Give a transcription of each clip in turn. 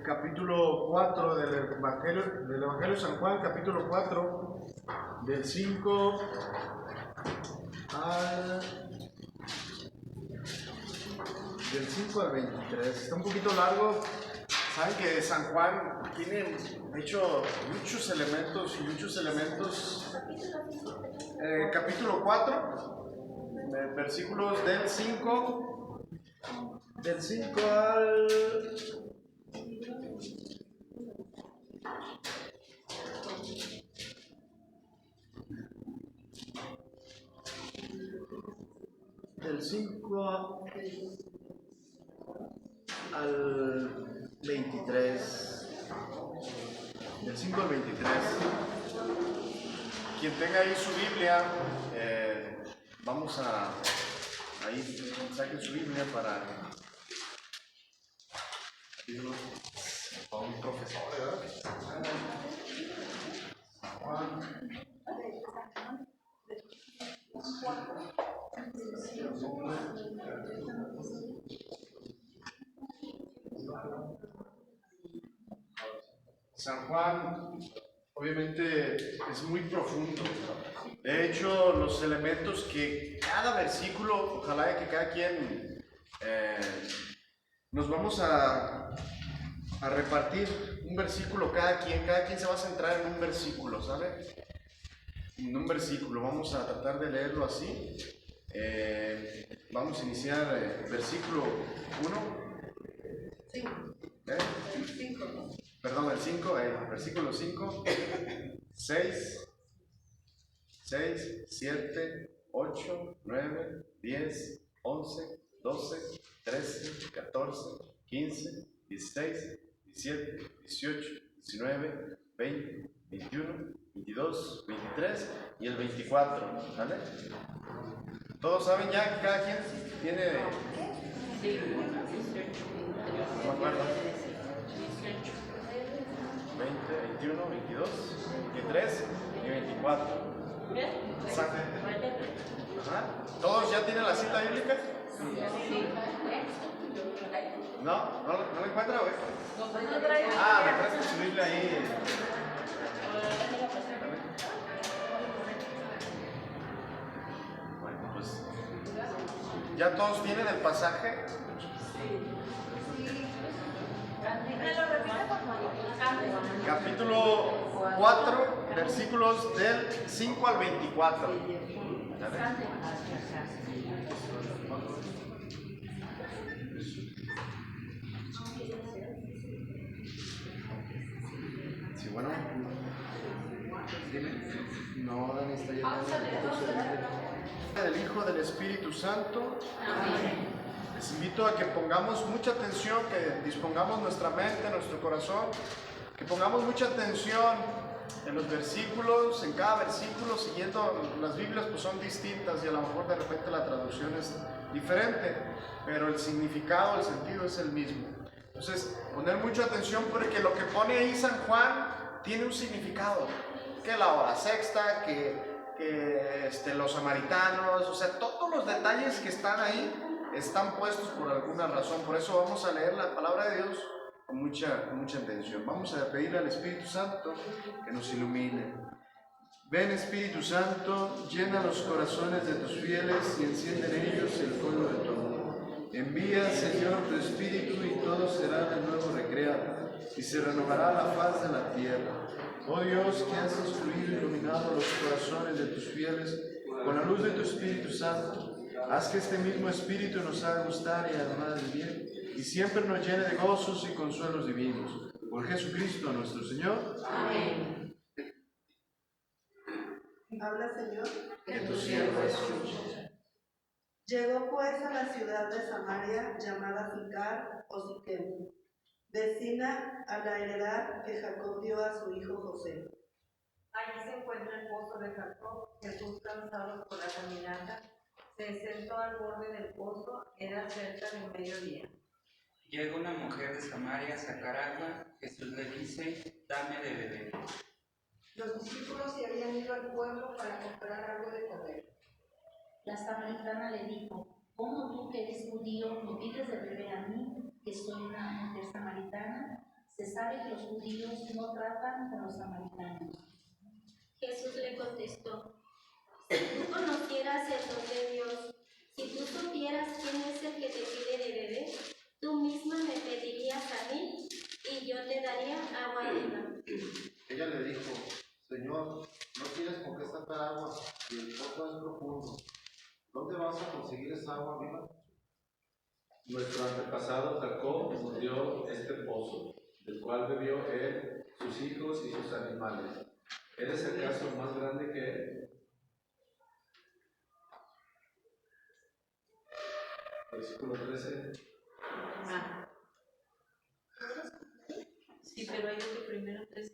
capítulo 4 del Evangelio de San Juan, capítulo 4, del 5 al, del 5 al 23. Está un poquito largo. Saben que San Juan tiene, de hecho, muchos elementos. Capítulo 4, versículos del 5 al... Del 5 al 23. Del 5 al 23. Quien tenga ahí su Biblia, vamos a... Ahí saquen su Biblia para un profesor, ¿verdad? Juan. San Juan obviamente es muy profundo. De hecho, los elementos que cada versículo, ojalá que cada quien nos vamos a repartir un versículo cada quien se va a centrar en un versículo, ¿sabe? En un versículo, vamos a tratar de leerlo así. Vamos a iniciar versículo 1. Perdón, el 5, versículo 5, 6, 7, 8, 9, 10, 11, 12, 13, 14, 15, 16, 17, 18, 19, 20, 21, 22, 23 y el 24, ¿vale? ¿Todos saben ya que cada quien tiene? No me acuerdo. 20, 21, 22, 23 y 24. Ajá. ¿Todos ya tienen la cita bíblica? ¿No? ¿No la encuentra, güey? Me presta su Biblia ahí. Bueno, pues ¿ya todos tienen el pasaje? Capítulo 4, versículos del 5 al 24. Sí, bueno. No, Dani está llamando. Del Hijo del Espíritu Santo. Amén. Les invito a que pongamos mucha atención, que dispongamos nuestra mente, nuestro corazón, que pongamos mucha atención en los versículos, en cada versículo, siguiendo las Biblias, pues son distintas y a lo mejor de repente la traducción es diferente, pero el significado, el sentido es el mismo. Entonces, poner mucha atención porque lo que pone ahí San Juan tiene un significado, que la hora sexta, que los samaritanos, o sea, todos los detalles que están ahí están puestos por alguna razón. Por eso vamos a leer la palabra de Dios con mucha atención. Vamos a pedirle al Espíritu Santo que nos ilumine. Ven, Espíritu Santo, llena los corazones de tus fieles y enciende en ellos el fuego de tu amor. Envía, Señor, tu Espíritu y todo será de nuevo recreado y se renovará la faz de la tierra. Oh Dios, que has instruido y iluminado los corazones de tus fieles con la luz de tu Espíritu Santo, haz que este mismo Espíritu nos haga gustar y amar el bien y siempre nos llene de gozos y consuelos divinos. Por Jesucristo nuestro Señor. Amén. Habla, Señor, que tu siervo escuche. Llegó pues a la ciudad de Samaria llamada Sicar o Siquem, vecina a la heredad que Jacob dio a su hijo José. Allí se encuentra el pozo de Jacob. Jesús, cansado por la caminata, se sentó al borde del pozo. Era cerca del mediodía. Llega una mujer de Samaria a sacar agua. Jesús le dice: dame de beber. Los discípulos se habían ido al pueblo para comprar algo de comer. La samaritana le dijo: ¿cómo tú, que eres judío, me pides de beber a mí, que soy una mujer samaritana? Se sabe que los judíos no tratan con los samaritanos. Jesús le contestó: si tú conocieras el don de Dios, si tú supieras quién es el que te pide de beber, tú misma me pedirías a mí y yo te daría agua viva. Ella le dijo: Señor, no tienes con qué sacar agua y el pozo es profundo. ¿Dónde vas a conseguir esa agua viva? Nuestro antepasado Jacob nos dio este pozo, del cual bebió él, sus hijos y sus animales. ¿Eres acaso más grande que él? Versículo 13. Sí, pero hay otro primero 13.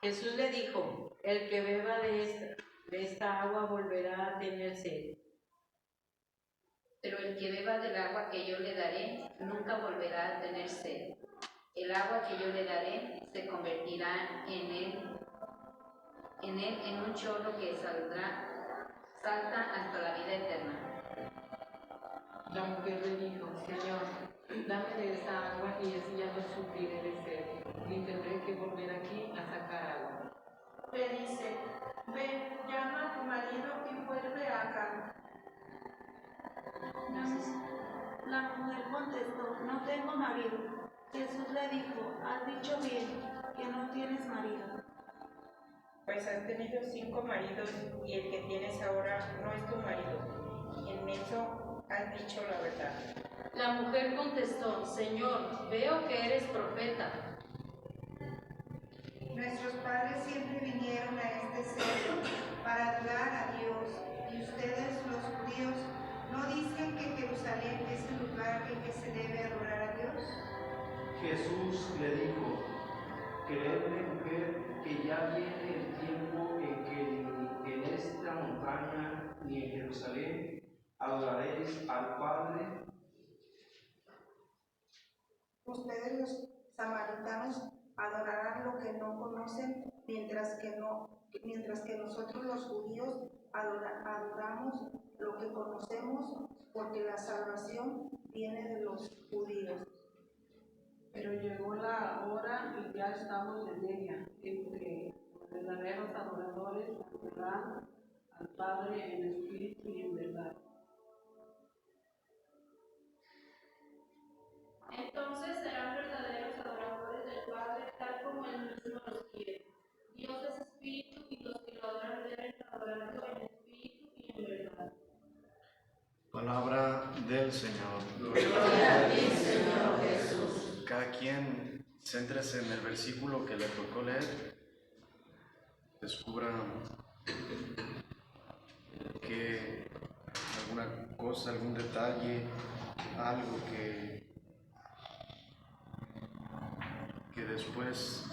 Jesús le dijo: el que beba de esta agua volverá a tener sed. Pero el que beba del agua que yo le daré nunca volverá a tener sed. El agua que yo le daré se convertirá en un chorro que salta hasta la vida eterna. La mujer le dijo: Señor, dame de esa agua y así ya no sufriré de sed, ni tendré que volver aquí a sacar agua. Le dice: ven, llama a tu marido y vuelve acá. La mujer contestó: no tengo marido. Jesús le dijo: has dicho bien, que no tienes marido. Pues has tenido 5 maridos y el que tienes ahora no es tu marido, y en eso has dicho la verdad. La mujer contestó: Señor, veo que eres profeta. Nuestros padres siempre vinieron a este cerro para adorar a Dios, y ustedes, los judíos, ¿no dicen que Jerusalén es el lugar en que se debe adorar a Dios? Jesús le dijo: créeme, mujer, que ya viene el tiempo en que ni en esta montaña ni en Jerusalén adoraréis al Padre. Ustedes, los samaritanos, adorarán lo que no conocen, mientras que nosotros los judíos adoramos lo que conocemos, porque la salvación viene de los judíos. Pero llegó la hora y ya estamos en ella, en que los verdaderos adoradores adorarán al Padre en espíritu y en verdad. Entonces serán verdaderos adoradores del Padre, tal como Él mismo los quiere. Dios es espíritu y los que lo adoran deben adorarlo en espíritu y en verdad. Palabra del Señor. Gloria a ti, Señor Jesús. Cada quien céntrese en el versículo que le tocó leer. Descubra que alguna cosa, algún detalle, algo que después,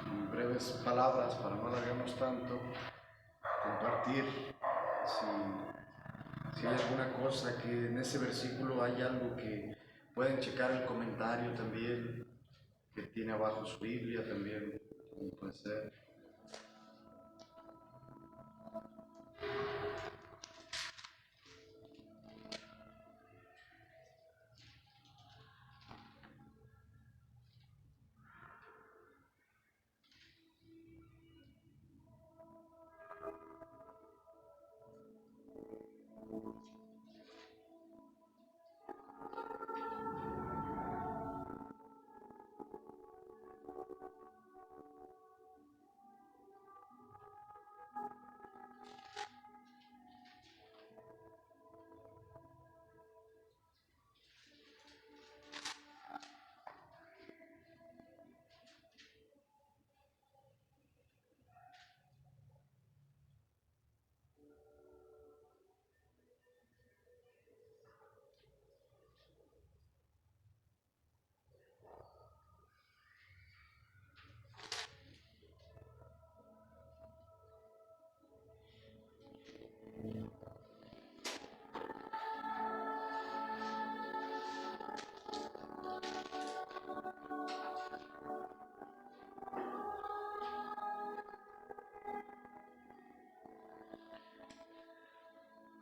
en breves palabras, para no alargarnos tanto, compartir si hay alguna cosa que en ese versículo hay algo que pueden checar el comentario también, que tiene abajo su Biblia también, puede ser.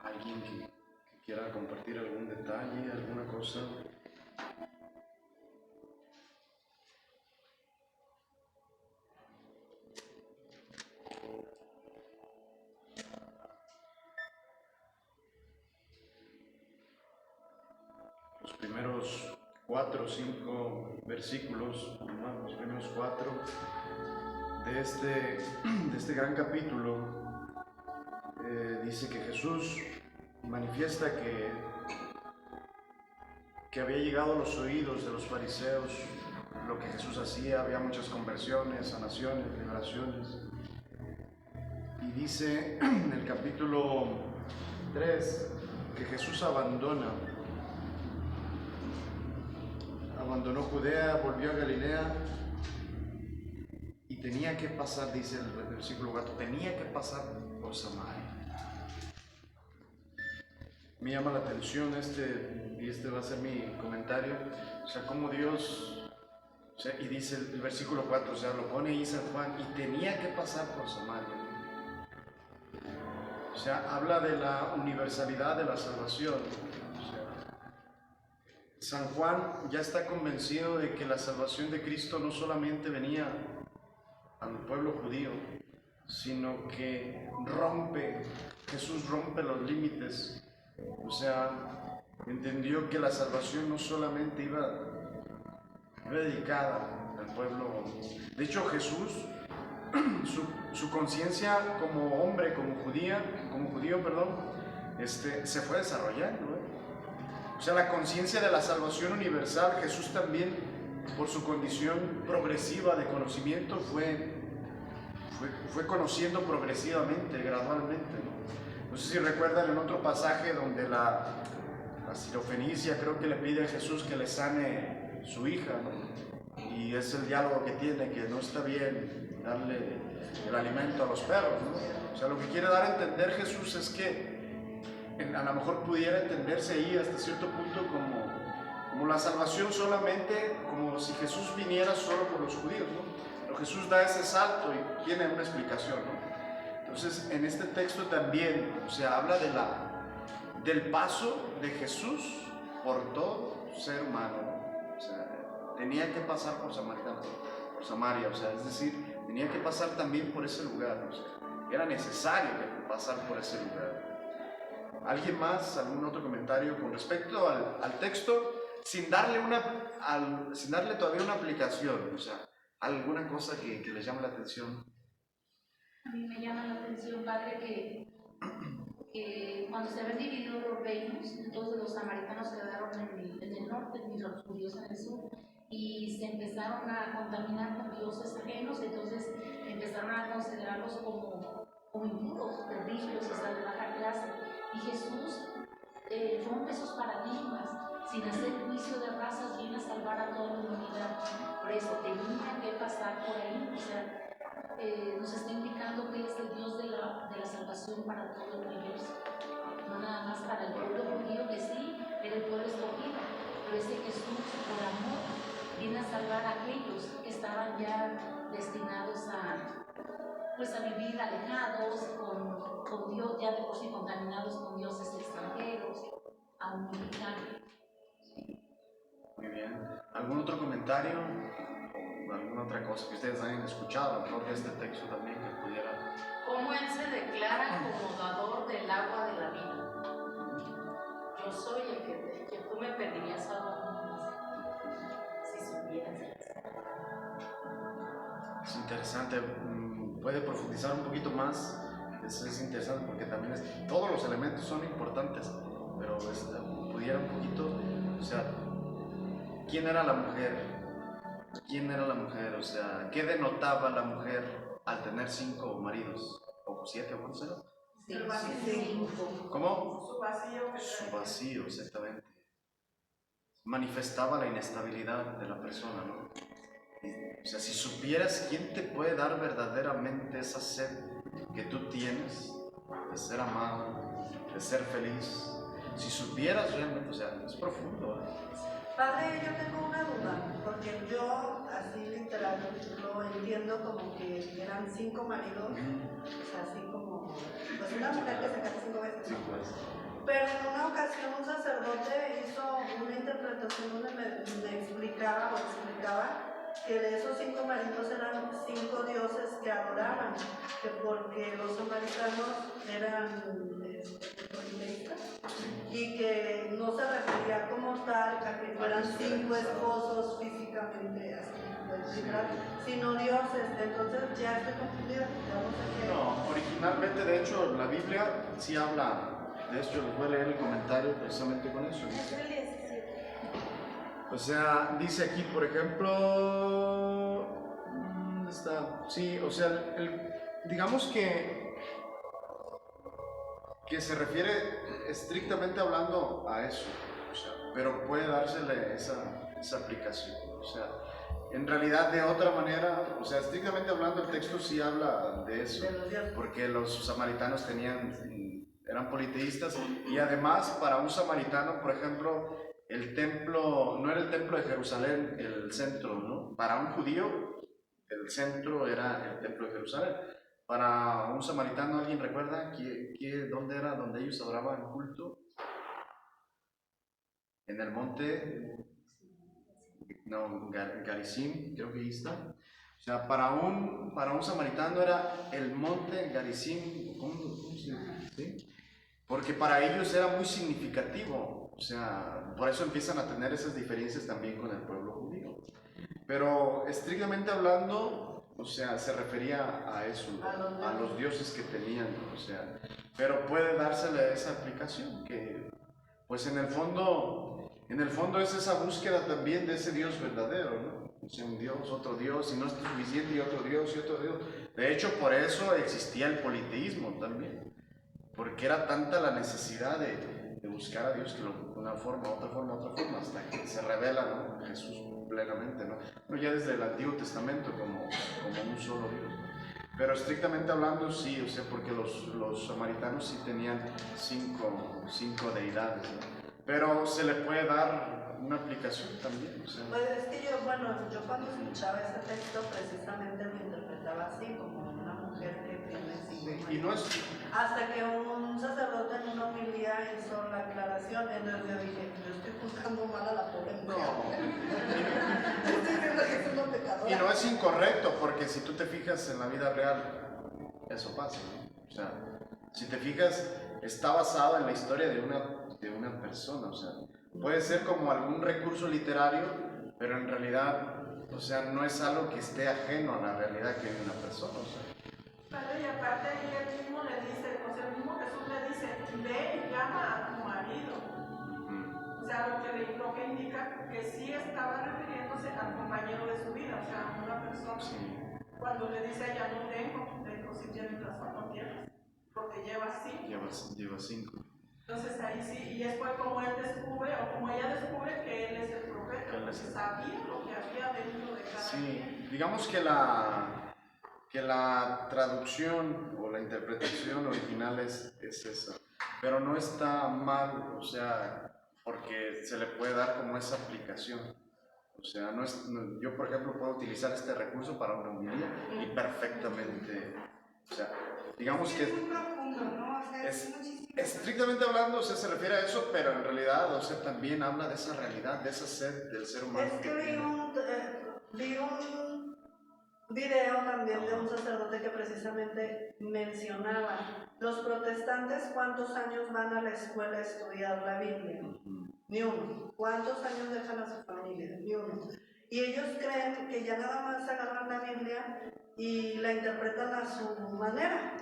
¿Alguien que quiera compartir algún detalle, alguna cosa? primeros 4 o 5 versículos, los primeros 4 de este gran capítulo, dice que Jesús manifiesta que había llegado a los oídos de los fariseos lo que Jesús hacía. Había muchas conversiones, sanaciones, liberaciones. Y dice en el capítulo 3 que Jesús abandonó Judea, volvió a Galilea y tenía que pasar, dice el versículo 4, tenía que pasar por Samaria. Me llama la atención y este va a ser mi comentario, o sea, cómo Dios, o sea, y dice el versículo 4, o sea, lo pone ahí San Juan, y tenía que pasar por Samaria. O sea, habla de la universalidad de la salvación. O sea, San Juan ya está convencido de que la salvación de Cristo no solamente venía al pueblo judío, sino que Jesús rompe los límites. O sea, entendió que la salvación no solamente iba dedicada al pueblo. De hecho, Jesús, su conciencia como hombre, como judío, se fue desarrollando. O sea, la conciencia de la salvación universal, Jesús también, por su condición progresiva de conocimiento, fue conociendo progresivamente, gradualmente, ¿no? No sé si recuerdan en otro pasaje donde la sirofenicia creo que le pide a Jesús que le sane su hija, ¿no? Y es el diálogo que tiene, que no está bien darle el alimento a los perros, ¿no? O sea, lo que quiere dar a entender Jesús es que a lo mejor pudiera entenderse ahí hasta cierto punto como la salvación solamente, como si Jesús viniera solo por los judíos, ¿no? Pero Jesús da ese salto y tiene una explicación, ¿no? Entonces, en este texto también, o sea, habla del paso de Jesús por todo ser humano, ¿no? O sea, tenía que pasar por Samaria, o sea, es decir, tenía que pasar también por ese lugar, o sea, era necesario pasar por ese lugar. ¿Alguien más? ¿Algún otro comentario con respecto al texto? Sin darle todavía una aplicación, o sea, alguna cosa que les llame la atención. A mí me llama la atención, Padre, que cuando se habían dividido los reinos, entonces los samaritanos quedaron en el norte y los judíos en el sur, y se empezaron a contaminar con dioses ajenos, entonces empezaron a considerarlos como impuros, terribles, o sea, de baja clase. Y Jesús rompe esos paradigmas, sin hacer juicio de razas, viene a salvar a toda la humanidad. Por eso tenía que pasar por ahí, o sea, nos está indicando que es el Dios de la salvación para todo el universo, no nada más para el pueblo judío, que sí, era el pueblo escogido, pero ese Jesús, por amor, viene a salvar a aquellos que estaban ya destinados a vivir alejados con Dios, ya de por sí contaminados con dioses extranjeros, a unificar. Muy bien. ¿Algún otro comentario o alguna otra cosa que ustedes hayan escuchado, a lo mejor de este texto también que pudiera? ¿Cómo él se declara como dador del agua de la vida? Yo soy el que tú me pedirías agua si supieras. Es interesante. Puede profundizar un poquito más. Es interesante porque también todos los elementos son importantes, pero pudiera un poquito, o sea, ¿quién era la mujer? ¿Quién era la mujer? O sea, ¿qué denotaba la mujer al tener 5 maridos? ¿O 7 o cuántos eran? Sí. ¿Cómo? Su vacío. Su vacío, exactamente. Manifestaba la inestabilidad de la persona, ¿no? O sea, si supieras quién te puede dar verdaderamente esa sed que tú tienes de ser amado, de ser feliz, si supieras realmente, o sea, es profundo, ¿eh? Padre, yo tengo una duda, porque yo así literal lo entiendo como que eran 5 maridos, o sea, así como, pues una mujer que se casa 5 veces. Pero en una ocasión un sacerdote hizo una interpretación donde me explicaba que de esos 5 maridos eran 5 dioses que adoraban, que porque los samaritanos eran, politeístas, y que no se refería como tal a que fueran 5 esposos físicamente así, pues, literal, sino dioses. Entonces ya estoy confundida. No, originalmente, de hecho, la Biblia sí habla de esto. Les voy a leer el comentario precisamente con eso. O sea, dice aquí, por ejemplo, ¿dónde está? Sí, o sea, digamos que se refiere estrictamente hablando a eso, o sea, pero puede dársele esa aplicación, o sea, en realidad de otra manera, o sea, estrictamente hablando el texto sí habla de eso, porque los samaritanos eran politeístas, y además para un samaritano, por ejemplo, el templo, no era el templo de Jerusalén el centro, ¿no? Para un judío el centro era el templo de Jerusalén. Para un samaritano, ¿alguien recuerda dónde era donde ellos adoraban culto? En el monte, no, Garizim, creo que ahí está. O sea, para un samaritano era el monte Garizim, ¿cómo se dice? ¿Sí? Porque para ellos era muy significativo, o sea, por eso empiezan a tener esas diferencias también con el pueblo judío. Pero estrictamente hablando, o sea, se refería a eso, a los dioses que tenían, o sea, pero puede dársele esa aplicación, que pues en el fondo es esa búsqueda también de ese Dios verdadero, ¿no? O sea, un Dios, otro Dios, y no es suficiente, y otro Dios, y otro Dios. De hecho, por eso existía el politeísmo también, porque era tanta la necesidad de buscar a Dios que una forma, otra forma, hasta que se revela, ¿no? Jesús plenamente, ¿no? No ya desde el Antiguo Testamento como un solo Dios, ¿no? Pero estrictamente hablando sí, o sea, porque los samaritanos sí tenían cinco deidades, ¿no? Pero se le puede dar una aplicación también, o sea. Pues es que yo cuando escuchaba ese texto precisamente lo interpretaba así, como una mujer que tiene 5 y no es... Hasta que un sacerdote en una homilía hizo la aclaración, entonces yo dije, yo estoy juzgando mal a la pobre mujer. No. Estoy diciendo que es una pecadora. Y no es incorrecto, porque si tú te fijas en la vida real, eso pasa, ¿no? O sea, si te fijas, está basado en la historia de una persona, o sea, puede ser como algún recurso literario, pero en realidad, o sea, no es algo que esté ajeno a la realidad que vive una persona, o sea. Padre, y aparte ahí él mismo le dice, o sea, el mismo Jesús le dice, ve y llama a tu marido. O sea, lo que indica que sí estaba refiriéndose al compañero de su vida, o sea, a una persona. Sí. Cuando le dice, ya no tengo, le digo, si tienes razón, no tienes, porque lleva 5. Lleva 5. Entonces ahí sí, y después como él descubre, o como ella descubre que él es el profeta, porque sabía lo que había dentro de cada quien. Digamos que la traducción o la interpretación original es esa, pero no está mal, o sea, porque se le puede dar como esa aplicación. O sea, yo por ejemplo puedo utilizar este recurso para una homilía y perfectamente, o sea, digamos que es muy profundo, ¿no? O sea, estrictamente hablando, o sea, se refiere a eso, pero en realidad, o sea, también habla de esa realidad, de esa sed del ser humano. Es que vi un video también de un sacerdote que precisamente mencionaba, los protestantes, ¿cuántos años van a la escuela a estudiar la Biblia? Ni uno. ¿Cuántos años dejan a su familia? Ni uno. Y ellos creen que ya nada más agarran la Biblia y la interpretan a su manera.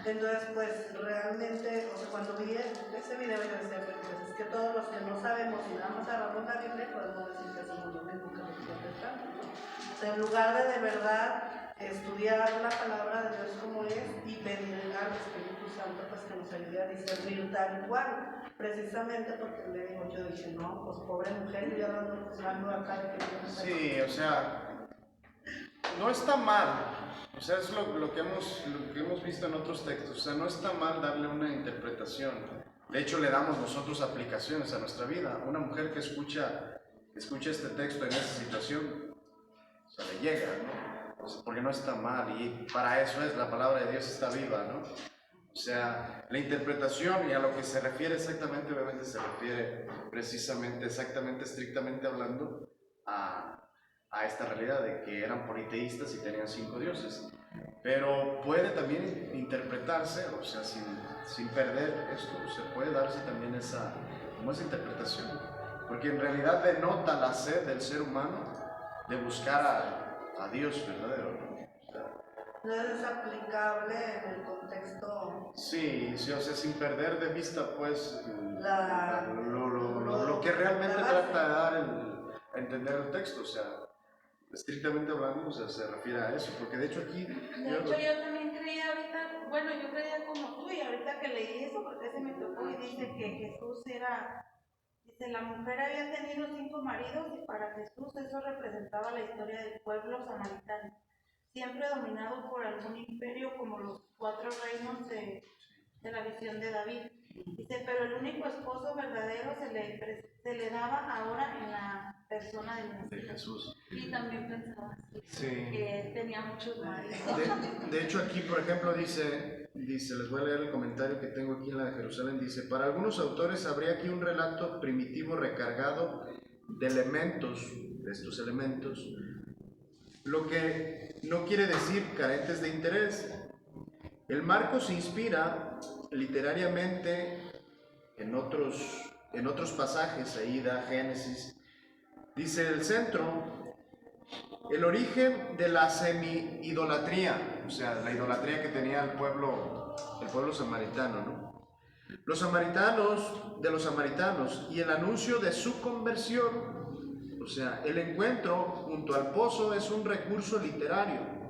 Entonces, pues realmente, o sea, cuando vi ese video, yo decía, pues es que todos los que no sabemos y nada más agarramos la Biblia, podemos decir que hacemos lo mismo que los protestantes, ¿no? O sea, en lugar de verdad estudiar la palabra de Dios como es y pedirle al Espíritu Santo pues que nos ayude a discernir tal cual. Precisamente porque le digo, yo dije, no, pues pobre mujer, yo ya lo ando juzgando acá de que no sé. Sí, o sea, no está mal, o sea, es lo que hemos visto en otros textos, o sea, no está mal darle una interpretación. De hecho, le damos nosotros aplicaciones a nuestra vida. Una mujer que escucha este texto en esa situación, o sea, le llega, ¿no? O sea, porque no está mal, y para eso es, la palabra de Dios está viva, ¿no? O sea, la interpretación y a lo que se refiere exactamente, obviamente se refiere precisamente, exactamente, estrictamente hablando a esta realidad de que eran politeístas y tenían 5 dioses. Pero puede también interpretarse, o sea, sin perder esto, se puede darse también esa interpretación, porque en realidad denota la sed del ser humano de buscar a Dios verdadero, ¿no? No es aplicable en el contexto. Sí, sí, o sea, sin perder de vista, pues, lo que realmente trata de dar a entender el texto, o sea, estrictamente hablando, o sea, se refiere a eso, porque de hecho aquí... yo también creía ahorita, bueno, yo creía como tú, y ahorita que leí eso, porque se me tocó y dice que Jesús era, dice, la mujer había tenido 5 maridos y para Jesús eso representaba la historia del pueblo samaritano, siempre dominado por algún imperio como los 4 reinos de la visión de David. Dice, pero el único esposo verdadero se le daba ahora en la persona de Jesús. Y también pensaba así, Sí. que tenía muchos maridos. De hecho aquí, por ejemplo, dice, les voy a leer el comentario que tengo aquí en la de Jerusalén, dice, para algunos autores habría aquí un relato primitivo recargado de elementos, de estos elementos, lo que no quiere decir carentes de interés. El marco se inspira literariamente en otros pasajes, ahí da Génesis. Dice el centro, el origen de la semi-idolatría, o sea, la idolatría que tenía el pueblo samaritano, ¿no? Los samaritanos y el anuncio de su conversión, o sea, el encuentro junto al pozo es un recurso literario.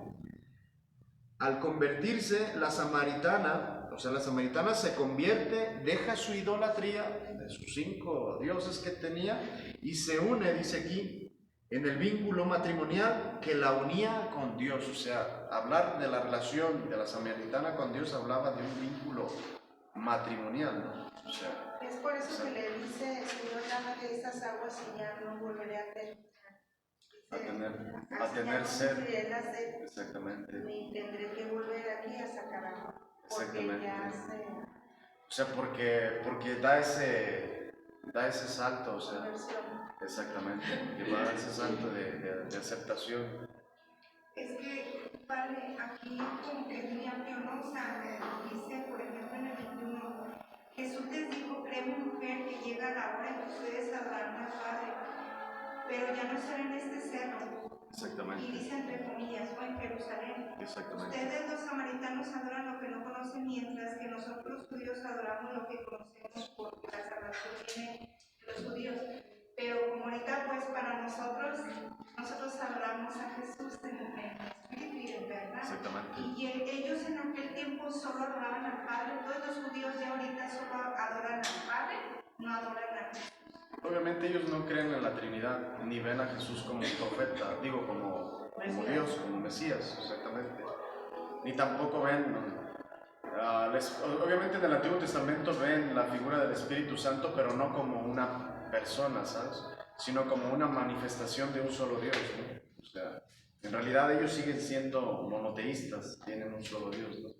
Al convertirse la samaritana, o sea, la samaritana se convierte, deja su idolatría de sus 5 dioses que tenía y se une, dice aquí, en el vínculo matrimonial que la unía con Dios. O sea, hablar de la relación de la samaritana con Dios hablaba de un vínculo matrimonial, ¿no? O sea, es por eso que le dice, Señor, dame de estas aguas y ya no volveré a tener sed. Exactamente. Ni tendré que volver aquí a sacar agua. Exactamente. O sea, porque da ese salto, o sea, exactamente, que va a ese salto de aceptación. Es que, padre, aquí como que es muy amplio, ¿no? O sea, dice, por ejemplo, en el 21, Jesús les dijo, créeme mujer, que llega la hora en que ustedes adorarán al Padre, pero ya no será en este cerro. Exactamente. Y dice entre comillas, o en Jerusalén. Exactamente. Ustedes los samaritanos adoran lo que no conocen, mientras que nosotros los judíos adoramos lo que conocemos, porque la salvación viene de los judíos. Pero como ahorita, pues para nosotros adoramos a Jesús en espíritu y en verdad. Exactamente. Y ellos en aquel tiempo solo adoraban al Padre. Todos los judíos ya ahorita solo adoran al Padre, no adoran a Jesús. Obviamente ellos no creen en la Trinidad, ni ven a Jesús como profeta, digo, como Dios, como Mesías, exactamente. Ni tampoco ven, obviamente en el Antiguo Testamento ven la figura del Espíritu Santo, pero no como una persona, ¿sabes? Sino como una manifestación de un solo Dios, ¿no? O sea, en realidad ellos siguen siendo monoteístas, tienen un solo Dios, ¿no?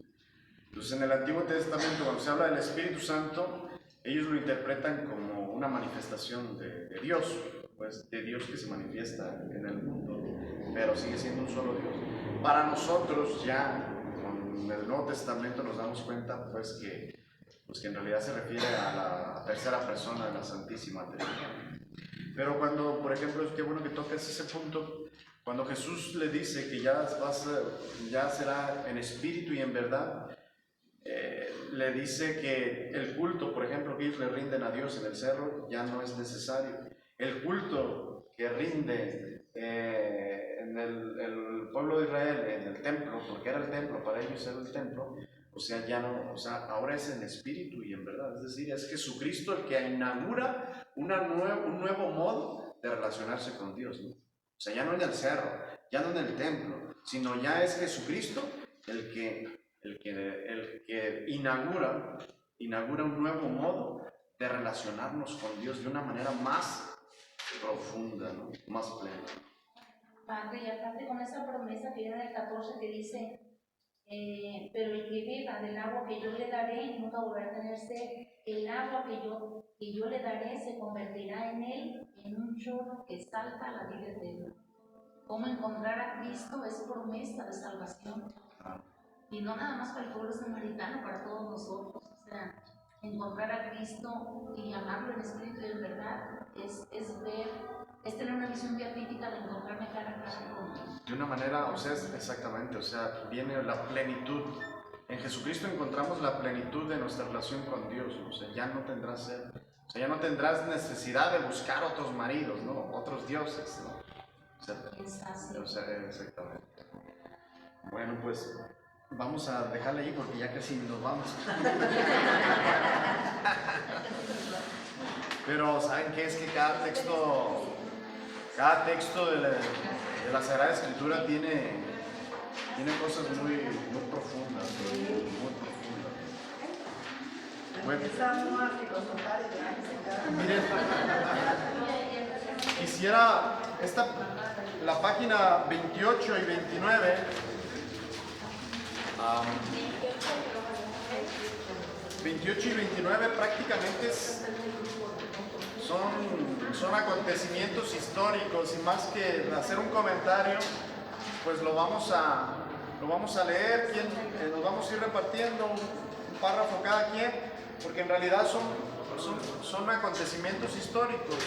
Entonces en el Antiguo Testamento, cuando se habla del Espíritu Santo, ellos lo interpretan como una manifestación de Dios, pues de Dios que se manifiesta en el mundo, pero sigue siendo un solo Dios. Para nosotros ya, con el Nuevo Testamento nos damos cuenta pues que en realidad se refiere a la tercera persona de la Santísima Trinidad. Pero cuando, por ejemplo, qué bueno que tocas ese punto, cuando Jesús le dice que ya será en espíritu y en verdad, le dice que el culto, por ejemplo, que ellos le rinden a Dios en el cerro, ya no es necesario. El culto que rinde en el pueblo de Israel, en el templo, porque era el templo, para ellos era el templo, o sea, ya no, o sea, ahora es en espíritu y en verdad. Es decir, es Jesucristo el que inaugura un nuevo modo de relacionarse con Dios, ¿no? O sea, ya no en el cerro, ya no en el templo, sino ya es Jesucristo el que inaugura un nuevo modo de relacionarnos con Dios de una manera más profunda, ¿no? Más plena. Padre, y aparte con esa promesa que viene del 14 que dice, pero el que beba del agua que yo le daré nunca volverá a tener sed. El agua que yo le daré se convertirá en él en un chorro que salta a la vida eterna. ¿Cómo encontrar a Cristo? Es promesa de salvación. Y no nada más para el pueblo samaritano, para todos nosotros. O sea, encontrar a Cristo y amarlo en espíritu y en verdad es ver, es tener una visión beatífica de encontrarme cara a cara con Dios. De una manera, o sea, exactamente, o sea, viene la plenitud. En Jesucristo encontramos la plenitud de nuestra relación con Dios. O sea, ya no tendrás sed. O sea, ya no tendrás necesidad de buscar otros maridos, ¿no? Otros dioses, ¿no? O sea, exactamente. Bueno, pues vamos a dejarle ahí porque ya casi nos vamos. Pero ¿saben qué? Es que cada texto de la Sagrada Escritura tiene cosas muy profundas, muy profundas. Bueno, miren, quisiera la página 28 y 29. 28 y 29 prácticamente son acontecimientos históricos, y más que hacer un comentario, pues lo vamos a leer, nos vamos a ir repartiendo un párrafo cada quien, porque en realidad son acontecimientos históricos.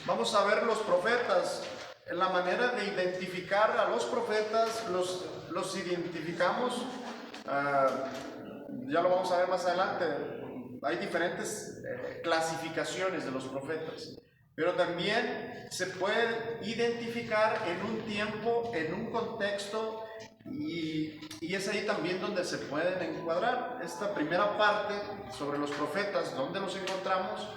Vamos a ver los profetas. En la manera de identificar a los profetas, los identificamos, ya lo vamos a ver más adelante. Hay diferentes clasificaciones de los profetas, pero también se puede identificar en un tiempo, en un contexto, y es ahí también donde se pueden encuadrar. Esta primera parte sobre los profetas, ¿dónde los encontramos?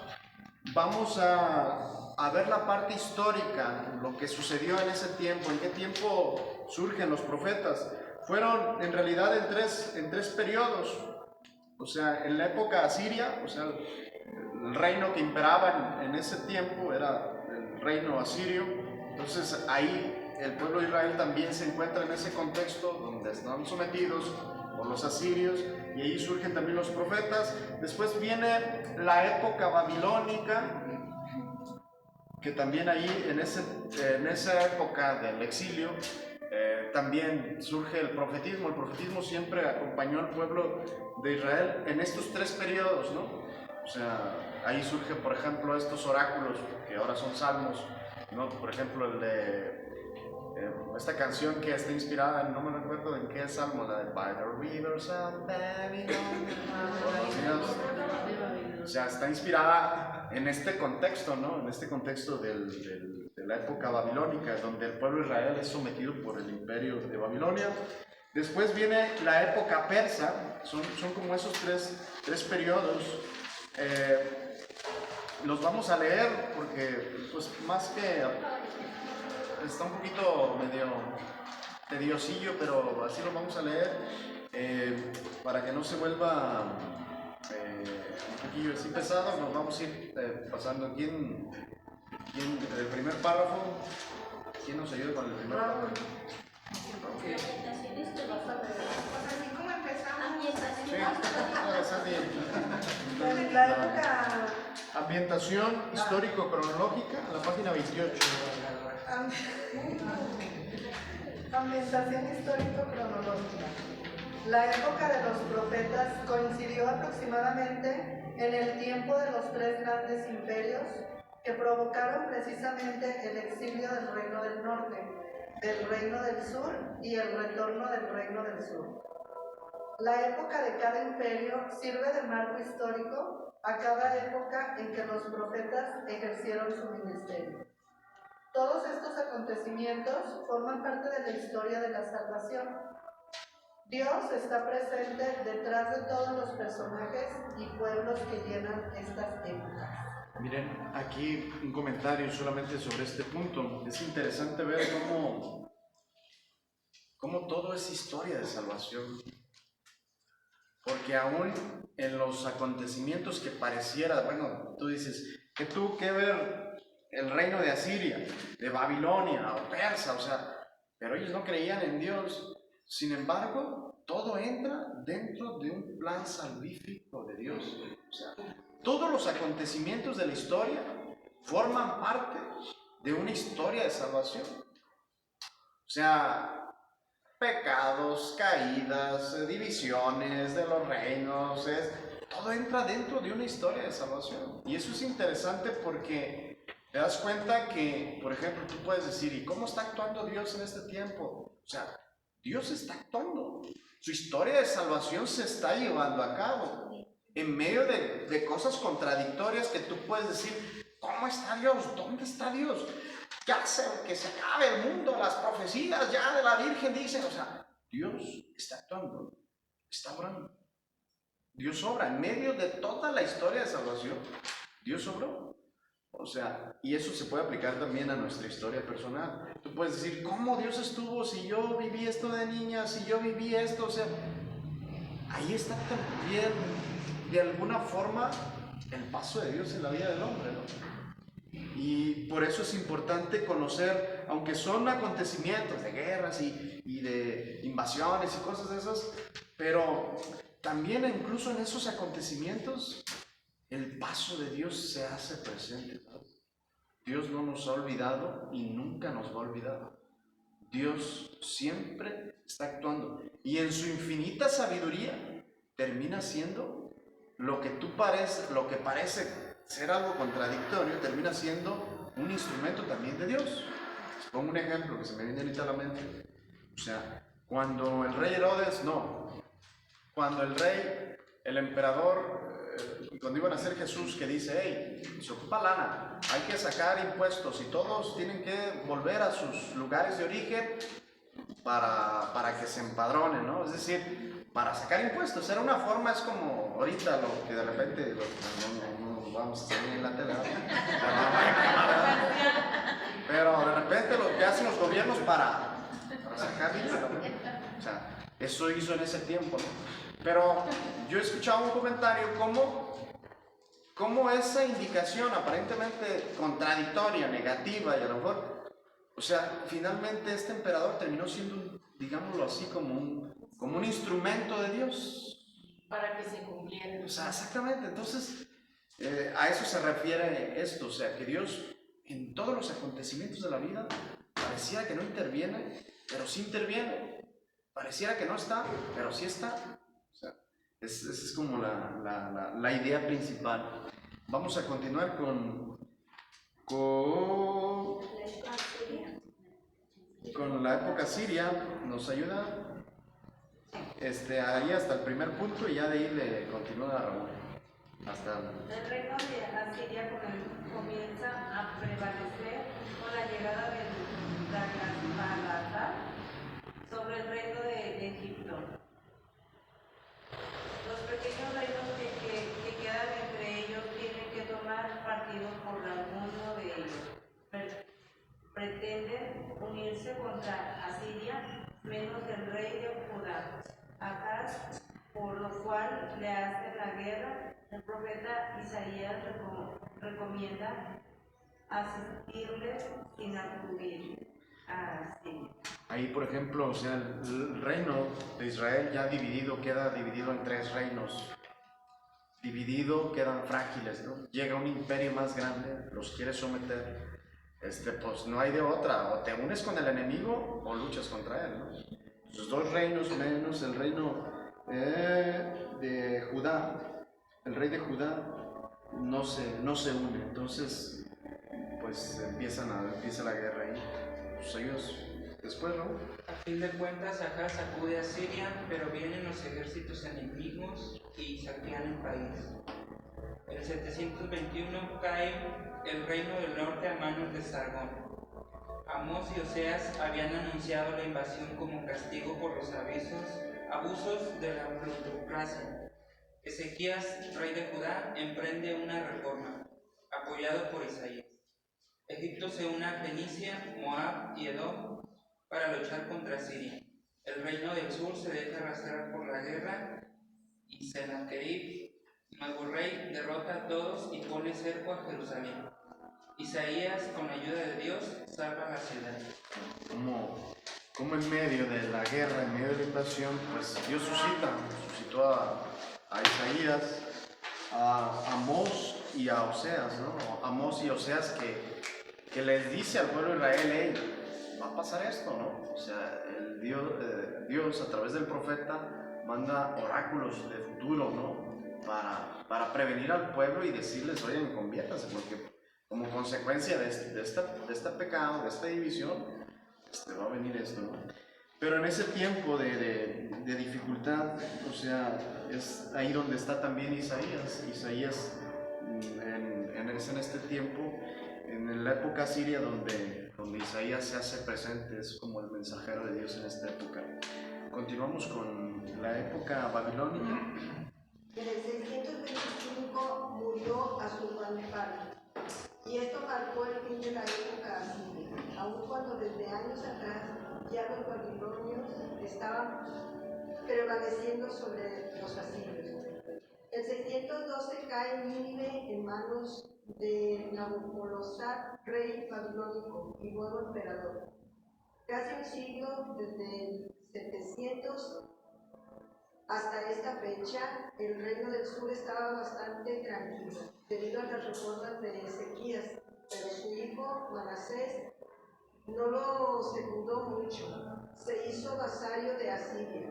Vamos a ver la parte histórica, lo que sucedió en ese tiempo, en qué tiempo surgen los profetas. Fueron en realidad en tres periodos. O sea, en la época asiria, o sea, el reino que imperaba en ese tiempo era el reino asirio. Entonces ahí el pueblo de Israel también se encuentra en ese contexto donde están sometidos por los asirios, y ahí surgen también los profetas. Después viene la época babilónica, que también ahí en esa época del exilio también surge el profetismo. El profetismo siempre acompañó al pueblo de Israel en estos tres periodos, ¿no? O sea, ahí surgen, por ejemplo, estos oráculos que ahora son salmos, ¿no? Por ejemplo, el de esta canción que está inspirada, no me recuerdo en qué salmo, la de By the Rivers of Babylon. O sea, está inspirada en este contexto, ¿no? En este contexto de la época babilónica, donde el pueblo de Israel es sometido por el imperio de Babilonia. Después viene la época persa. Son como esos tres periodos. Los vamos a leer porque, pues, más que está un poquito medio tediosillo, pero así lo vamos a leer para que no se vuelva un poquillo así pesado. Nos vamos a ir pasando. ¿Quién el primer párrafo? ¿Quién nos ayuda con el primer párrafo? Ambientación histórico-cronológica, la página 28. Ambientación histórico-cronológica. La época de los profetas coincidió aproximadamente en el tiempo de los tres grandes imperios que provocaron precisamente el exilio del reino del norte, del reino del sur y el retorno del reino del sur. La época de cada imperio sirve de marco histórico a cada época en que los profetas ejercieron su ministerio. Todos estos acontecimientos forman parte de la historia de la salvación. Dios está presente detrás de todos los personajes y pueblos que llenan estas épocas. Miren, aquí un comentario solamente sobre este punto. Es interesante ver cómo todo es historia de salvación. Porque aún en los acontecimientos que pareciera, bueno, tú dices, ¿qué tuvo que ver el reino de Asiria, de Babilonia o Persa? O sea, pero ellos no creían en Dios. Sin embargo, todo entra dentro de un plan salvífico de Dios. O sea, todos los acontecimientos de la historia forman parte de una historia de salvación. O sea, pecados, caídas, divisiones de los reinos, todo entra dentro de una historia de salvación. Y eso es interesante porque te das cuenta que, por ejemplo, tú puedes decir, ¿y cómo está actuando Dios en este tiempo? O sea, Dios está actuando. Su historia de salvación se está llevando a cabo en medio de cosas contradictorias que tú puedes decir, ¿cómo está Dios? ¿Dónde está Dios? ¿Qué hace? Que se acabe el mundo, las profecías ya de la Virgen dicen, o sea, Dios está actuando, está obrando. Dios obra en medio de toda la historia de salvación. Dios obró. O sea, y eso se puede aplicar también a nuestra historia personal. Tú puedes decir, ¿cómo Dios estuvo si yo viví esto de niña, si yo viví esto? O sea, ahí está también, de alguna forma, el paso de Dios en la vida del hombre, ¿no? Y por eso es importante conocer, aunque son acontecimientos de guerras y de invasiones y cosas de esas, pero también incluso en esos acontecimientos el paso de Dios se hace presente, ¿no? Dios no nos ha olvidado y nunca nos va a olvidar. Dios siempre está actuando y en su infinita sabiduría termina siendo lo que parece ser algo contradictorio, termina siendo un instrumento también de Dios. Les pongo un ejemplo que se me viene ahorita a la mente. O sea, cuando el rey Herodes, cuando el emperador, cuando iban a hacer Jesús, que dice, hey, se ocupa lana, hay que sacar impuestos y todos tienen que volver a sus lugares de origen para que se empadronen, ¿no? Es decir, para sacar impuestos. Era una forma, es como ahorita lo que de repente no vamos a salir en la tele, ¿no? Pero de repente lo que hacen los gobiernos para sacar dinero, ¿no? O sea, eso hizo en ese tiempo, ¿no? Pero yo he escuchado un comentario como esa indicación aparentemente contradictoria, negativa y a lo mejor, o sea, finalmente este emperador terminó siendo, digámoslo así, como un instrumento de Dios. Para que se cumpliera. O sea, exactamente. Entonces, a eso se refiere esto, o sea, que Dios en todos los acontecimientos de la vida pareciera que no interviene, pero sí interviene. Pareciera que no está, pero sí está. O sea, esa es como la idea principal. Vamos a continuar con la época siria. ¿Nos ayuda? Ahí hasta el primer punto y ya de ahí le continúa Raúl. El reino de Asiria comienza a prevalecer con la llegada de Nabal sobre el reino de Egipto. Los pequeños reinos que quedan entre ellos tienen que tomar partido por alguno de ellos. Pretenden unirse contra Asiria, menos el rey de Judá, Acaz, por lo cual le hacen la guerra. El profeta Isaías recomienda asistirles sin acudir a Asiria. Ahí, por ejemplo, o sea, el reino de Israel ya queda dividido en 3 reinos. Dividido, quedan frágiles, ¿no? Llega un imperio más grande, los quiere someter. Pues no hay de otra, o te unes con el enemigo o luchas contra él, ¿no? Los 2 reinos menos el reino de Judá. El rey de Judá no se une, entonces pues empieza la guerra ahí. Pues ellos después, ¿no? A fin de cuentas, Acaz acude a Siria, pero vienen los ejércitos enemigos y saquean el país. En 721 cae el reino del norte a manos de Sargón. Amós y Oseas habían anunciado la invasión como castigo por los abusos de la plutocracia. Ezequías, rey de Judá, emprende una reforma, apoyado por Isaías. Egipto se une a Fenicia, Moab y Edom para luchar contra Siria. El reino del sur se deja arrastrar por la guerra y Sennacherib, nuevo rey, derrota a todos y pone cerco a Jerusalén. Isaías, con ayuda de Dios, salva la ciudad. Como en medio de la guerra, en medio de la invasión, pues Dios suscitó a Isaías, a Amós y a Oseas, ¿no? Amós y Oseas que les dice al pueblo de Israel, hey, va a pasar esto, ¿no? O sea, Dios a través del profeta manda oráculos de futuro, ¿no? Para prevenir al pueblo y decirles, oigan, conviértanse, porque como consecuencia de este pecado, de esta división, va a venir esto, ¿no? Pero en ese tiempo de dificultad, o sea, es ahí donde está también Isaías. Isaías en este tiempo, en la época siria donde Isaías se hace presente, es como el mensajero de Dios en esta época. Continuamos con la época babilónica. En el 625 murió Asurbanipal, y esto marcó el fin de la época asiria, aun cuando desde años atrás ya los babilonios estaban prevaleciendo sobre los asirios. En 612 cae Nínive en manos de Nabucodonosor, rey babilónico y nuevo emperador. Casi un siglo, desde el 700 hasta esta fecha, el reino del sur estaba bastante tranquilo, debido a las reformas de Ezequías, pero su hijo Manasés no lo secundó mucho, se hizo vasallo de Asiria.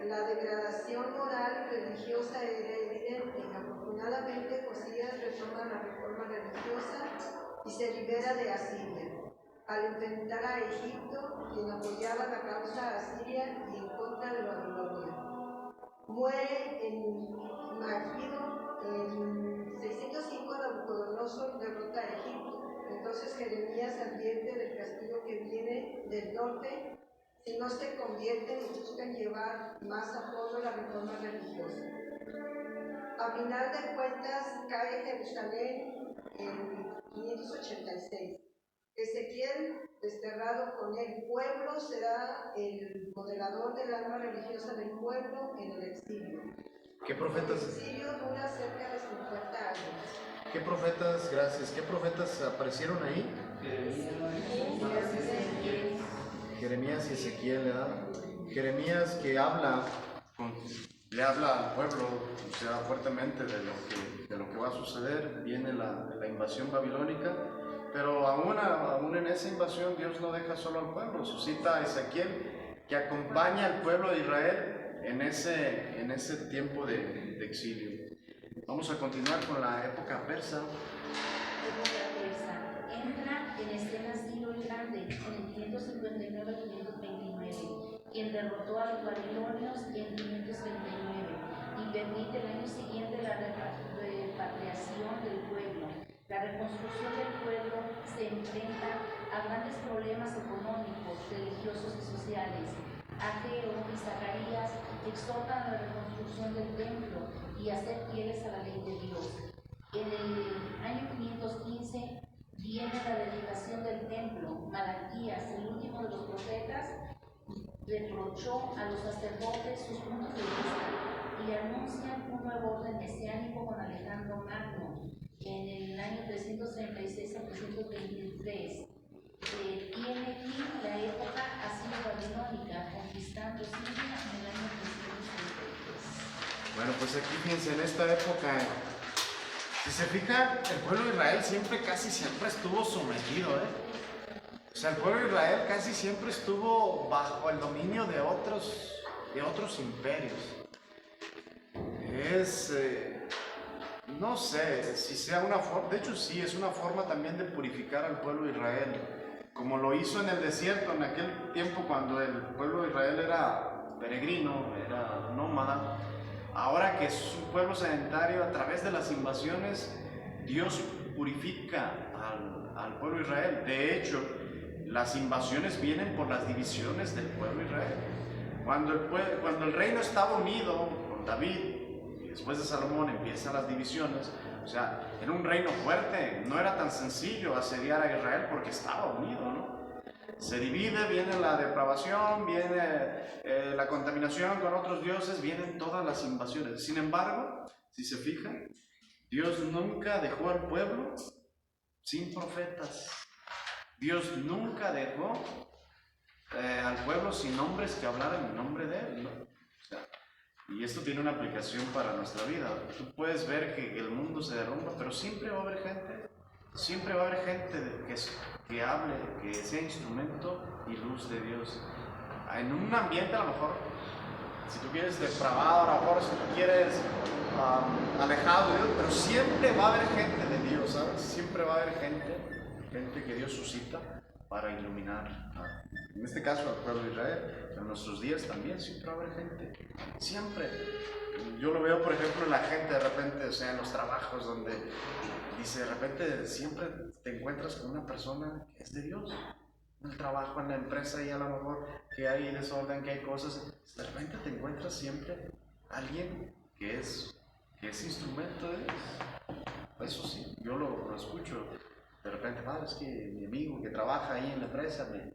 La degradación moral y religiosa era evidente. Afortunadamente, Josías retoma la reforma religiosa y se libera de Asiria, al enfrentar a Egipto, quien apoyaba la causa asiria y en contra de Babilonia. Muere en Magido. En 605 Nabucodonosor derrota a Egipto. Entonces Jeremías advierte del castigo que viene del norte si no se convierten y buscan llevar más a fondo la reforma religiosa. A final de cuentas cae Jerusalén en 586. Ezequiel, desterrado con el pueblo, será el moderador del alma religiosa del pueblo en el exilio. ¿Qué profetas? El exilio dura cerca de 50 años. ¿Qué profetas, gracias, qué profetas aparecieron ahí? Jeremías y Ezequiel, ¿verdad? Jeremías que le habla al pueblo, o sea, fuertemente de lo que va a suceder. Viene la invasión babilónica, pero aún en esa invasión Dios no deja solo al pueblo. Suscita a Ezequiel que acompaña al pueblo de Israel en ese tiempo de exilio. Vamos a continuar con la época persa. Entra en escena Ciro el Grande en el 559-529, quien derrotó a los babilonios en 529 y permite el año siguiente la repatriación del pueblo. La reconstrucción del pueblo se enfrenta a grandes problemas económicos, religiosos y sociales. Ageo y Zacarías exhortan a la reconstrucción del templo y a ser fieles a la ley de Dios. En el año 515 viene la dedicación del templo. Malaquías, el último de los profetas, reprochó a los sacerdotes sus puntos de vista y anuncian un nuevo orden mesiánico con Alejandro Magno en el año 336 a 323. Tiene fin la época asiro-babilónica, conquistando Siria en el año 333. Bueno, pues aquí fíjense, en esta época, si se fijan, el pueblo de Israel casi siempre estuvo sometido, O sea, el pueblo de Israel casi siempre estuvo bajo el dominio de otros imperios. No sé si sea una forma, de hecho sí, es una forma también de purificar al pueblo de Israel, como lo hizo en el desierto en aquel tiempo cuando el pueblo de Israel era peregrino, era nómada. Ahora que es un pueblo sedentario, a través de las invasiones, Dios purifica al pueblo de Israel. De hecho, las invasiones vienen por las divisiones del pueblo de Israel. Cuando el reino estaba unido con David, y después de Salomón empiezan las divisiones, o sea, era un reino fuerte, no era tan sencillo asediar a Israel porque estaba unido, ¿no? Se divide, viene la depravación, viene la contaminación con otros dioses, vienen todas las invasiones. Sin embargo, si se fijan, Dios nunca dejó al pueblo sin profetas. Dios nunca dejó al pueblo sin hombres que hablaran en nombre de Él, ¿no? O sea, y esto tiene una aplicación para nuestra vida. Tú puedes ver que el mundo se derrumba, pero siempre va a haber gente siempre va a haber gente que hable, que sea instrumento y luz de Dios. En un ambiente a lo mejor, si tú quieres depravado, a lo mejor si tú quieres alejado de Dios, pero siempre va a haber gente de Dios, ¿sabes? Siempre va a haber gente que Dios suscita para iluminar, en este caso al pueblo de Israel, en nuestros días también, siempre va a haber gente, siempre. Yo lo veo, por ejemplo, en la gente de repente, o sea, en los trabajos donde dice, de repente siempre te encuentras con una persona que es de Dios. En el trabajo, en la empresa, y a lo mejor que hay desorden, que hay cosas, de repente te encuentras siempre alguien que es instrumento de Dios. Eso sí, yo lo escucho. De repente, padre, es que mi amigo que trabaja ahí en la empresa me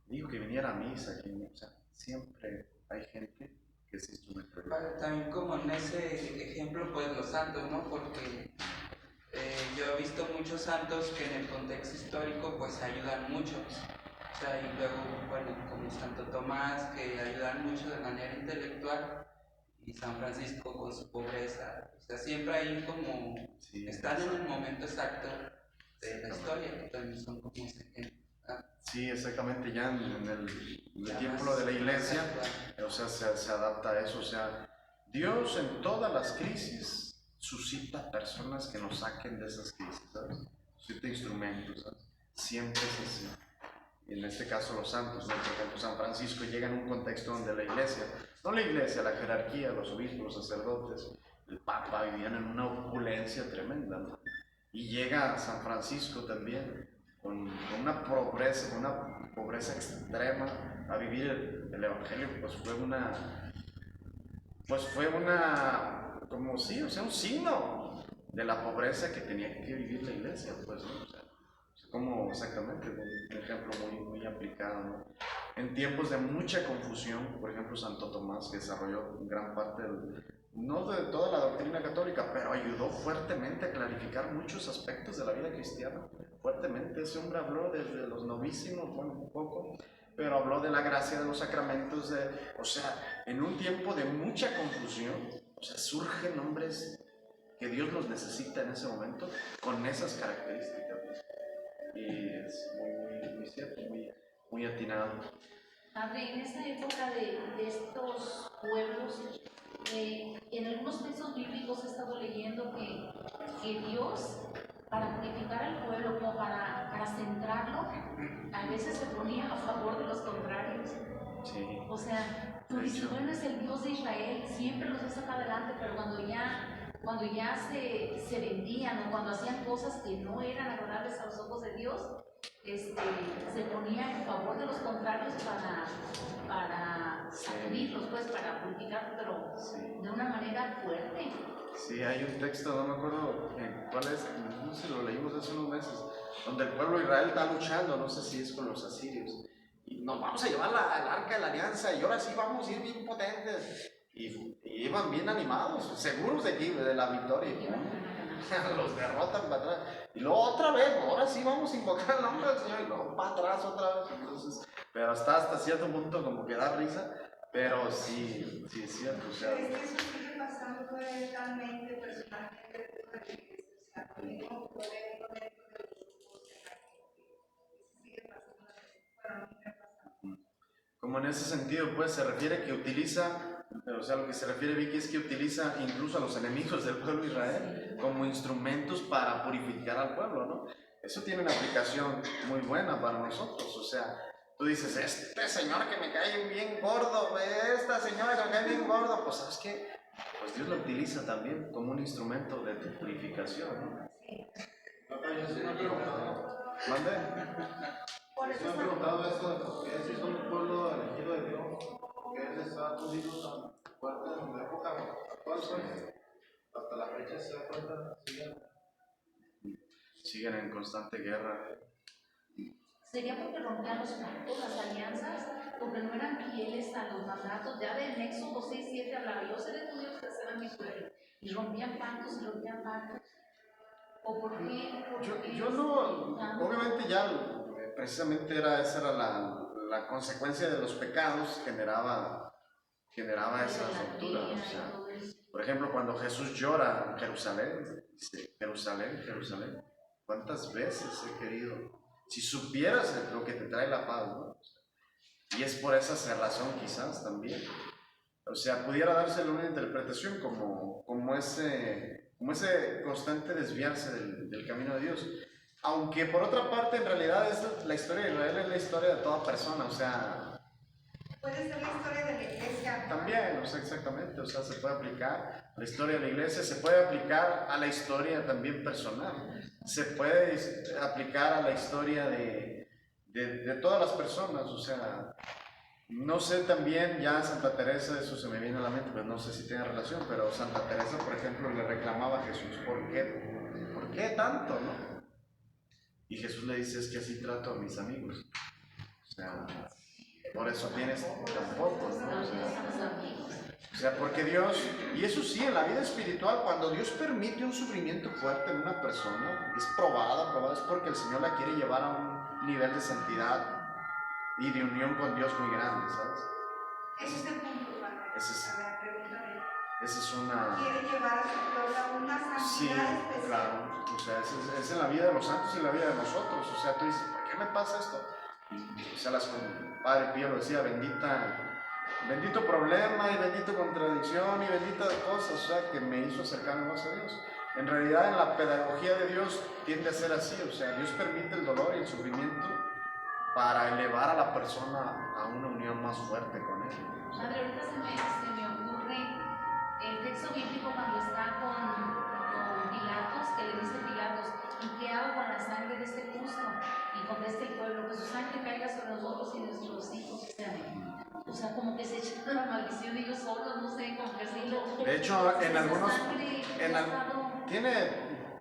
dijo que viniera a misa. O sea, siempre hay gente que es instrumento de Dios. También como en ese ejemplo, pues los santos, ¿no? Porque yo he visto muchos santos que en el contexto histórico pues ayudan mucho. O sea, y luego, bueno, como Santo Tomás, que ayudan mucho de manera intelectual, y San Francisco con su pobreza. O sea, siempre hay como, están en el momento exacto de la historia, que también son como ese ejemplo. Sí, exactamente, ya en el tiempo de la iglesia, o sea, se adapta a eso. O sea, Dios en todas las crisis suscita personas que nos saquen de esas crisis, ¿sabes? Suscita instrumentos, ¿sabes? Siempre es así. En este caso los santos, ¿no? Por ejemplo, San Francisco llega en un contexto donde la iglesia, no la iglesia, la jerarquía, los obispos, los sacerdotes, el papa vivían en una opulencia tremenda, ¿no? Y llega San Francisco también con una pobreza extrema a vivir el evangelio. Como sí, o sea, un signo de la pobreza que tenía que vivir la iglesia, pues, ¿no? O sea, como exactamente, un ejemplo muy aplicado, ¿no? En tiempos de mucha confusión, por ejemplo, Santo Tomás, que desarrolló gran parte no de toda la doctrina católica, pero ayudó fuertemente a clarificar muchos aspectos de la vida cristiana, fuertemente. Ese hombre habló desde los novísimos, bueno, un poco, pero habló de la gracia de los sacramentos, o sea, en un tiempo de mucha confusión, o sea, surgen hombres que Dios los necesita en ese momento con esas características. Y es muy cierto, muy atinado. Padre, en esta época de estos pueblos, en algunos textos bíblicos he estado leyendo que Dios, para purificar al pueblo, como para centrarlo, a veces se ponía a favor de los contrarios. Sí. O sea, tú dices, bueno, es el Dios de Israel, siempre los saca adelante, pero cuando ya se vendían o cuando hacían cosas que no eran agradables a los ojos de Dios, se ponía en favor de los contrarios para sacudirlos, pues, para purificarlos, pero de una manera fuerte. Sí, hay un texto, no me acuerdo cuál es, no sé, lo leímos hace unos meses, donde el pueblo de Israel está luchando, no sé si es con los asirios, y nos vamos a llevar al arca de la alianza, y ahora sí vamos a ir bien potentes. Y iban bien animados, seguros de la victoria. Los derrotan para atrás. Y luego otra vez, ahora sí vamos a invocar el nombre del Señor. Y luego para atrás otra vez. Entonces, pero hasta cierto punto como que da risa. Pero sí es cierto. O sea, es que eso sigue pasando realmente personalmente. O sea, conmigo podemos dentro de los grupos de la gente. Sigue pasando. Bueno, a mí me pasa. Como en ese sentido, pues se refiere que utiliza. O sea, lo que se refiere Vicky es que utiliza incluso a los enemigos del pueblo de Israel como instrumentos para purificar al pueblo, ¿no? Eso tiene una aplicación muy buena para nosotros. O sea, tú dices, este señor que me cae bien gordo, esta señora que me cae bien gordo, pues ¿sabes qué? Pues Dios lo utiliza también como un instrumento de tu purificación, ¿no? ¿Mande? Por eso me han preguntado eso, que si son un pueblo elegido de Dios, que Él les ha puesto tan fuerte en la época actual, pues, hasta la fecha se da cuenta, siguen en constante guerra. Sería porque rompían los pactos, las alianzas, porque no eran fieles a los mandatos. Ya de Éxodo 6:7 hablaba, yo seré tu Dios, que será mi pueblo. Y rompían pactos. ¿O por qué? Yo no, obviamente ya precisamente esa era la consecuencia de los pecados, generaba esa ruptura. O sea, por ejemplo, cuando Jesús llora en Jerusalén, dice, Jerusalén, Jerusalén, ¿Cuántas veces he querido? Si supieras lo que te trae la paz, ¿no? Y es por esa razón quizás también. O sea, pudiera dársele una interpretación como ese constante desviarse del camino de Dios. Aunque por otra parte, en realidad, la historia de Israel es la historia de toda persona, o sea... Puede ser la historia de la iglesia. También, o sea, exactamente, o sea, se puede aplicar a la historia de la iglesia, se puede aplicar a la historia también personal, se puede aplicar a la historia de todas las personas, o sea... No sé también, ya Santa Teresa, eso se me viene a la mente, pero no sé si tiene relación, pero Santa Teresa, por ejemplo, le reclamaba a Jesús, ¿por qué tanto, no? Y Jesús le dice, es que así trato a mis amigos. O sea, por eso tienes tampoco, ¿no? O sea, porque Dios, y eso sí, en la vida espiritual, cuando Dios permite un sufrimiento fuerte en una persona, es probada, es porque el Señor la quiere llevar a un nivel de santidad y de unión con Dios muy grande, ¿sabes? Ese es el punto, padre. La pregunta de... Esa es una... Quiere llevar a su pueblo a una santidad especial. Claro, o sea, es en la vida de los santos y en la vida de nosotros, o sea, tú dices, ¿por qué me pasa esto? Y, o sea, Padre Pío lo decía, bendito problema y bendita contradicción y bendita cosas, o sea, que me hizo acercarme más a Dios. En realidad, en la pedagogía de Dios tiende a ser así, o sea, Dios permite el dolor y el sufrimiento para elevar a la persona a una unión más fuerte con Él. Padre, ahorita se me ocurre el texto bíblico cuando está con Pilatos, que le dice Pilatos, ¿y qué hago con la sangre de este justo? Y contesta el pueblo, que su sangre caiga sobre nosotros y nuestros hijos. O sea, como que se echa la maldición ellos solos, no sé, como que así lo... De hecho, en algunos...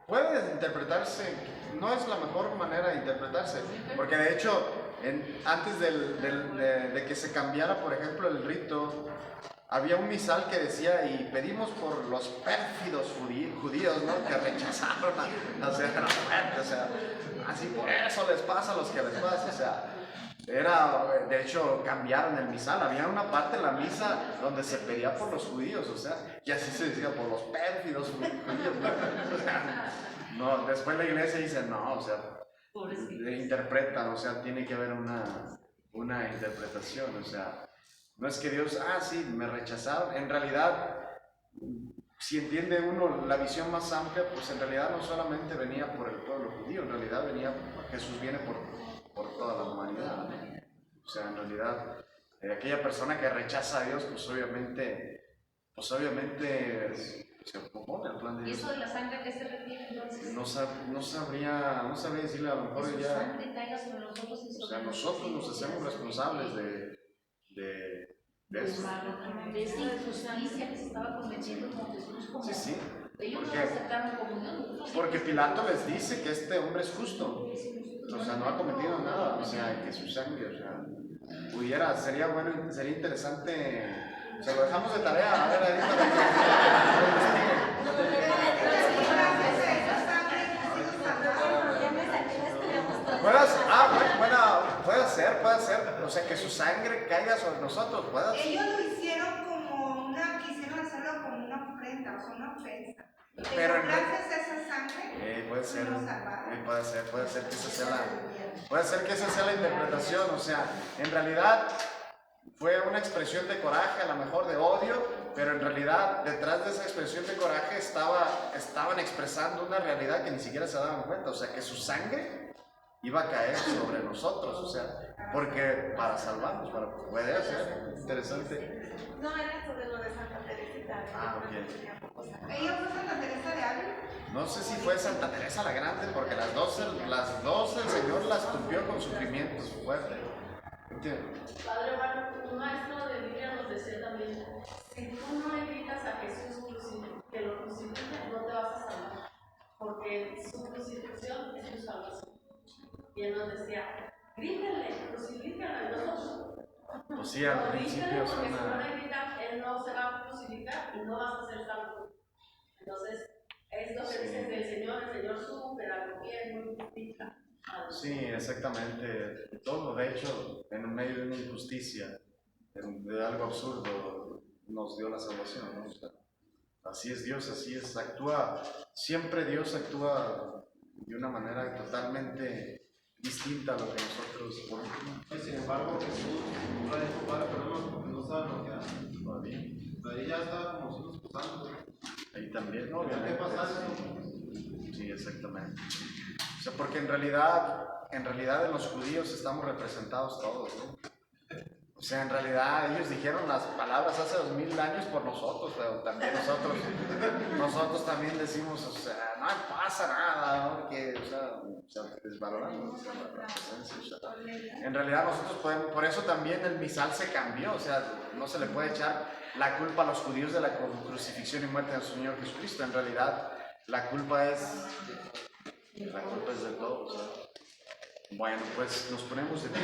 puede interpretarse, no es la mejor manera de interpretarse, porque de hecho, antes de que se cambiara, por ejemplo, el rito, había un misal que decía, y pedimos por los pérfidos judíos, ¿no? Que rechazaron a ser fuerte, o sea, así por eso les pasa a los que les pasa, o sea, de hecho, cambiaron el misal, había una parte en la misa donde se pedía por los judíos, o sea, y así se decía, por los pérfidos judíos, no, después la iglesia dice, no, o sea, interpretan, o sea, tiene que haber una interpretación, o sea, no es que Dios, sí, me rechazaron, en realidad, si entiende uno la visión más amplia, pues en realidad no solamente venía por el pueblo judío, en realidad Jesús viene por toda la humanidad, ¿no? O sea, en realidad, aquella persona que rechaza a Dios, pues obviamente se opone al plan de Dios. ¿Y eso de la sangre a qué se refiere entonces? No sabría decirle, a lo mejor que ya... su sangre caiga sobre nosotros y sobre... O sea, nosotros nos hacemos responsables de eso. De esa injusticia que se estaba cometiendo con Jesús como... Sí. Ellos no lo aceptaron como Dios. Porque Pilato les dice que este hombre es justo. O sea, no ha cometido nada. O sea, que su sangre, o sea, sería bueno, sería interesante. Se lo dejamos de tarea. A ver, puede ser. O sea, que su sangre caiga sobre nosotros. Ellos lo hicieron quisieron hacerlo como una ofrenda, o sea, una ofensa. Pero gracias a esa sangre, puede ser que esa sea la interpretación. O sea, en realidad fue una expresión de coraje, a lo mejor de odio, pero en realidad detrás de esa expresión de coraje estaban expresando una realidad que ni siquiera se daban cuenta. O sea, que su sangre iba a caer sobre nosotros, o sea, porque para salvarnos, puede ser interesante. No era eso de lo de Santa Teresita. Ok. ¿Ella fue Santa Teresa de Ávila? No sé si fue Santa Teresa la Grande, porque las dos el Señor las tupió con sufrimientos fuertes. Padre Juan, un maestro de Biblia nos decía también, si tú no invitas a Jesús que lo crucifique, no te vas a salvar, porque su crucifixión es tu salvación. Y él nos decía, grítenle, crucifíquenle a nosotros. Pues sí, al principio porque si no lo invitan, él no se va a crucificar y no vas a ser salvo. Entonces, es lo que dices del Señor, el Señor su pedagogía es muy distinta. Sí, exactamente. Todo, de hecho, en medio de una injusticia, de algo absurdo, nos dio la salvación, ¿no? O sea, así es Dios, así es, actúa, siempre Dios actúa de una manera totalmente distinta a lo que nosotros Y sin embargo, Jesús no dijo, Padre, perdónanos porque no saben lo que hacen. todavía. Ahí ya está como si nos pasando. Ahí también, ¿no? ¿Qué pasa? Sí, exactamente. O sea, porque en realidad en los judíos estamos representados todos, ¿no? O sea, en realidad ellos dijeron las palabras hace 2000 años por nosotros, pero también nosotros también decimos, o sea, no pasa nada, ¿no? Que, o sea, desvaloramos la presencia. O sea, en realidad nosotros podemos, por eso también el misal se cambió, o sea, no se le puede echar la culpa a los judíos de la crucifixión y muerte del Señor Jesucristo. En realidad la culpa es de todos. ¿No? Bueno, pues nos ponemos de pie.